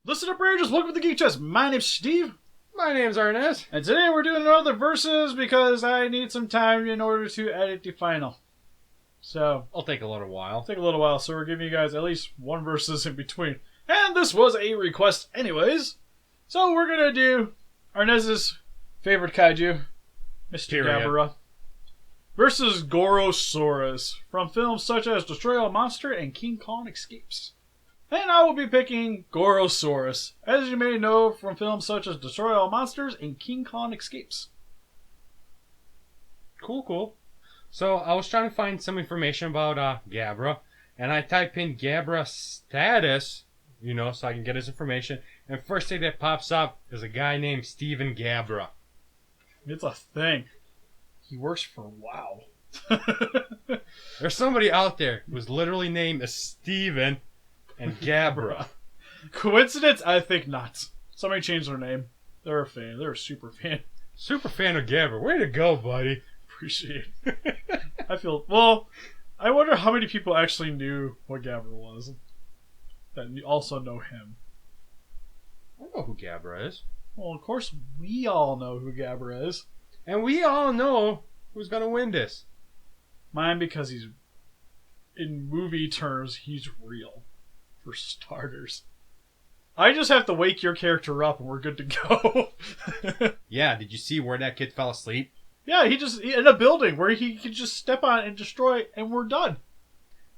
Listen up, Rangers. Welcome to the Geek Chest. My name's Steve. My name's Arnes. And today we're doing another versus because I need some time in order to edit the final. So, It'll take a little while. take a little while, so we're giving you guys at least one versus in between. And this was a request anyways. So we're going to do Arnes' favorite kaiju, Mr. Gabara, versus Gorosaurus from films such as Destroy All Monster and King Kong Escapes. And I will be picking Gorosaurus, as you may know from films such as Destroy All Monsters and King Kong Escapes. Cool. So I was trying to find some information about Gabara, and I type in Gabara status, so I can get his information. And first thing that pops up is a guy named Steven Gabara. It's a thing. He works for WoW. There's somebody out there who's literally named as Steven and Gabara. Coincidence? I think not. Somebody changed their name. They're a fan. They're a super fan. Super fan of Gabara. Way to go, buddy. Appreciate it. I wonder how many people actually knew what Gabara was that also know him. I know who Gabara is. Well, of course, we all know who Gabara is. And we all know who's going to win this. Mine, because he's, in movie terms, he's real. For starters. I just have to wake your character up and we're good to go. Yeah, did you see where that kid fell asleep? Yeah, he in a building where he could just step on and destroy and we're done.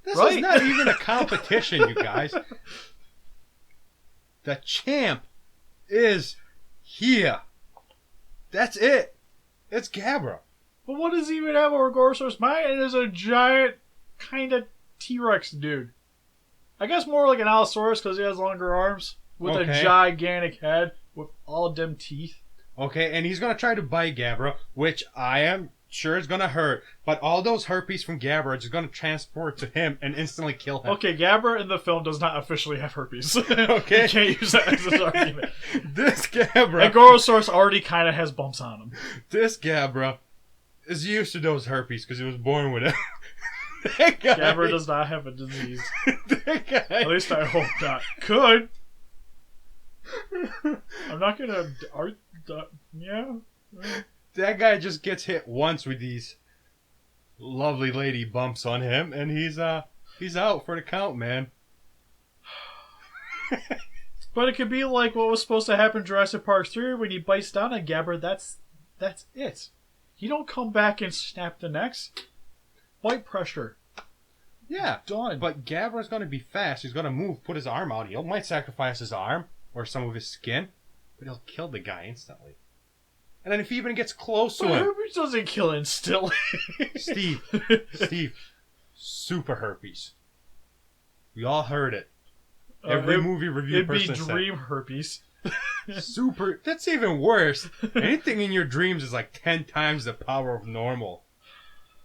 This is not even a competition, you guys. The champ is here. That's it. It's Gabara. But what does he even have over Gorosaurus? Mine is a giant kind of T-Rex dude. I guess more like an Allosaurus because he has longer arms with a gigantic head with all them teeth. Okay, and he's going to try to bite Gabara, which I am sure is going to hurt. But all those herpes from Gabara are just going to transport to him and instantly kill him. Okay, Gabara in the film does not officially have herpes. Okay. You can't use that as an argument. This Gabara... And Gorosaurus already kind of has bumps on him. This Gabara is used to those herpes because he was born with it. Gabara does not have a disease. At least I hope not. Could. I'm not gonna... Yeah. That guy just gets hit once with these lovely lady bumps on him, and he's out for the count, man. But it could be like what was supposed to happen in Jurassic Park 3 when he bites down on Gabara. That's it. He don't come back and snap the necks. Bite pressure. Yeah. Done. But Gabara's going to be fast. He's going to move, put his arm out. He might sacrifice his arm or some of his skin, but he'll kill the guy instantly. And then if he even gets close to him... Herpes doesn't kill instantly. Steve. Super herpes. We all heard it. Every movie review person said. It'd be dream herpes. Super... That's even worse. Anything in your dreams is like 10 times the power of normal.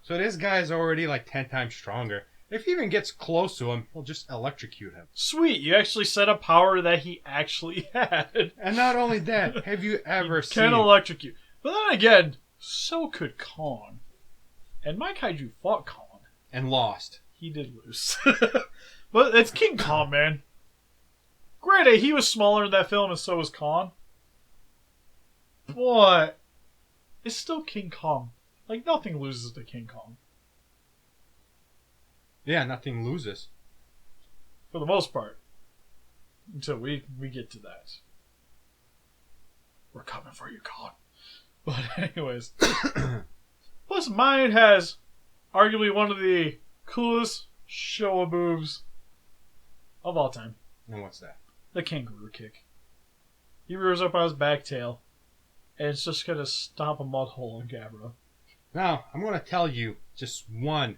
So this guy's already like 10 times stronger. If he even gets close to him, he'll just electrocute him. Sweet, you actually set a power that he actually had. And not only that, have you ever seen... Can electrocute. But then again, so could Kong. And my kaiju fought Kong. And lost. He did lose. But it's King Kong, man. Granted, he was smaller in that film and so was Kong. But it's still King Kong. Like, nothing loses to King Kong. Yeah, nothing loses. For the most part. Until we get to that. We're coming for you, Kong. But anyways. Plus, mine has arguably one of the coolest show moves of all time. And what's that? The kangaroo kick. He rears up on his back tail. And it's just going to stomp a mud hole in Gabara. Now, I'm going to tell you just one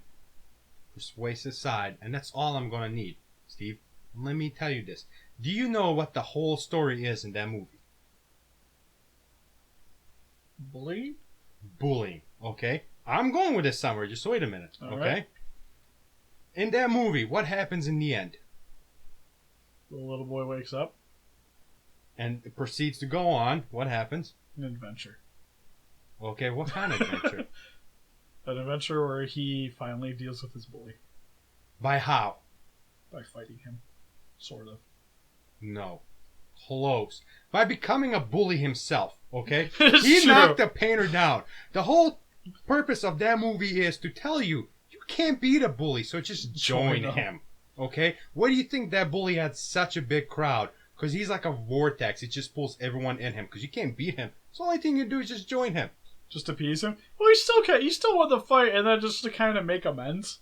persuasive side, and that's all I'm going to need, Steve. And let me tell you this. Do you know what the whole story is in that movie? Bullying, okay? I'm going with this somewhere, just wait a minute, all okay? Right. In that movie, what happens in the end? The little boy wakes up. And it proceeds to go on. What happens? An adventure. Okay, what kind of adventure? An adventure where he finally deals with his bully. By how? By fighting him. Sort of. No. close. By becoming a bully himself, okay? It's He true. knocked the painter down. The whole purpose of that movie is to tell you can't beat a bully, so just join him, okay? What do you think that bully had such a big crowd? Because he's like a vortex. It just pulls everyone in him, because you can't beat him. So the only thing you do is just join him. Just appease him? Well, he still won the fight, and then just to kind of make amends,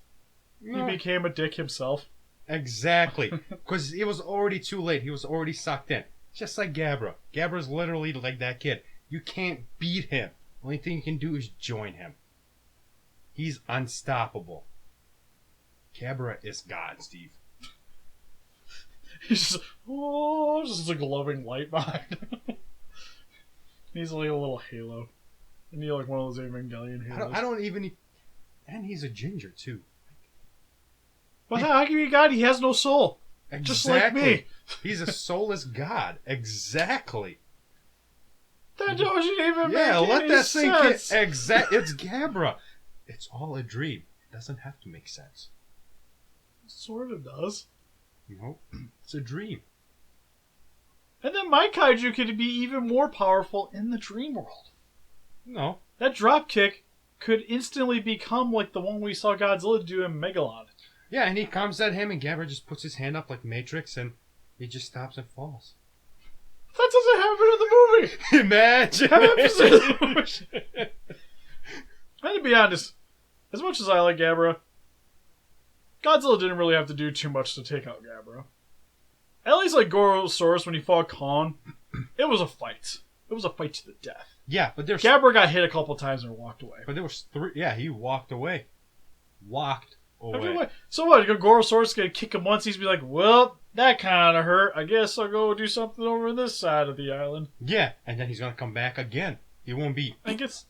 he became a dick himself. Exactly. Because it was already too late. He was already sucked in. Just like Gabara. Gabara's literally like that kid. You can't beat him. Only thing you can do is join him. He's unstoppable. Gabara is God, Steve. He's just a glowing light behind him. He's like a little halo. And he's like one of those Evangelion halos. I don't even... And he's a ginger, too. But how can he be God? He has no soul. Exactly. Just like me. He's a soulless God. Exactly. That doesn't even Yeah, make let any that sink in. sense. It's Gabara. It's all a dream. It doesn't have to make sense. It sort of does. Nope. It's a dream. And then my kaiju could be even more powerful in the dream world. No. That drop kick could instantly become like the one we saw Godzilla do in Megalon. Yeah, and he comes at him, and Gabara just puts his hand up like Matrix, and he just stops and falls. That doesn't happen in the movie. Imagine. And to be honest, as much as I like Gabara, Godzilla didn't really have to do too much to take out Gabara. At least like Gorosaurus when he fought Kong, it was a fight. It was a fight to the death. Yeah, but there's... Gabara got hit a couple times and walked away. But there was three... Yeah, he walked away. Walked away. So what? Gorosaurus gonna kick him once, he's be like, well, that kind of hurt. I guess I'll go do something over this side of the island. Yeah, and then he's gonna come back again. He won't be... And gets...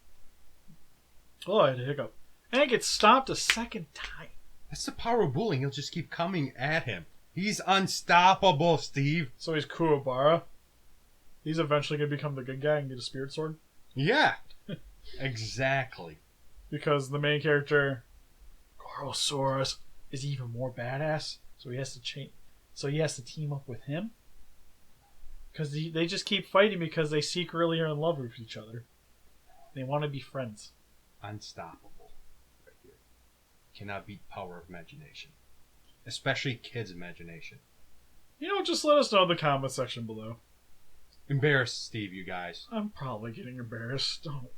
Oh, I had a hiccup. And it gets stopped a second time. That's the power of bullying. He'll just keep coming at him. He's unstoppable, Steve. So he's Kuwabara. He's eventually going to become the good guy and get a spirit sword. Yeah. Exactly. Because the main character, Gorosaurus, is even more badass. So he has to change. So he has to team up with him. Because they just keep fighting because they secretly are in love with each other. They want to be friends. Unstoppable. Right here. Cannot beat power of imagination. Especially kids' imagination. You know, just let us know in the comment section below. Embarrass Steve, you guys. I'm probably getting embarrassed. Don't.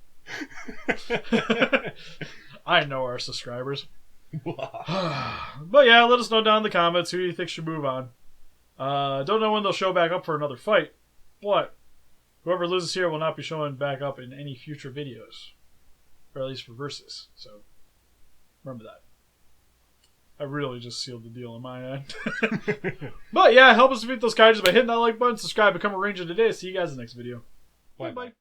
I know our subscribers. But yeah, let us know down in the comments who you think should move on. Don't know when they'll show back up for another fight, but whoever loses here will not be showing back up in any future videos. Or at least for versus. So, remember that. I really just sealed the deal on my end. But yeah, help us beat those kaijus by hitting that like button, subscribe, become a ranger today. See you guys in the next video. Bye-bye.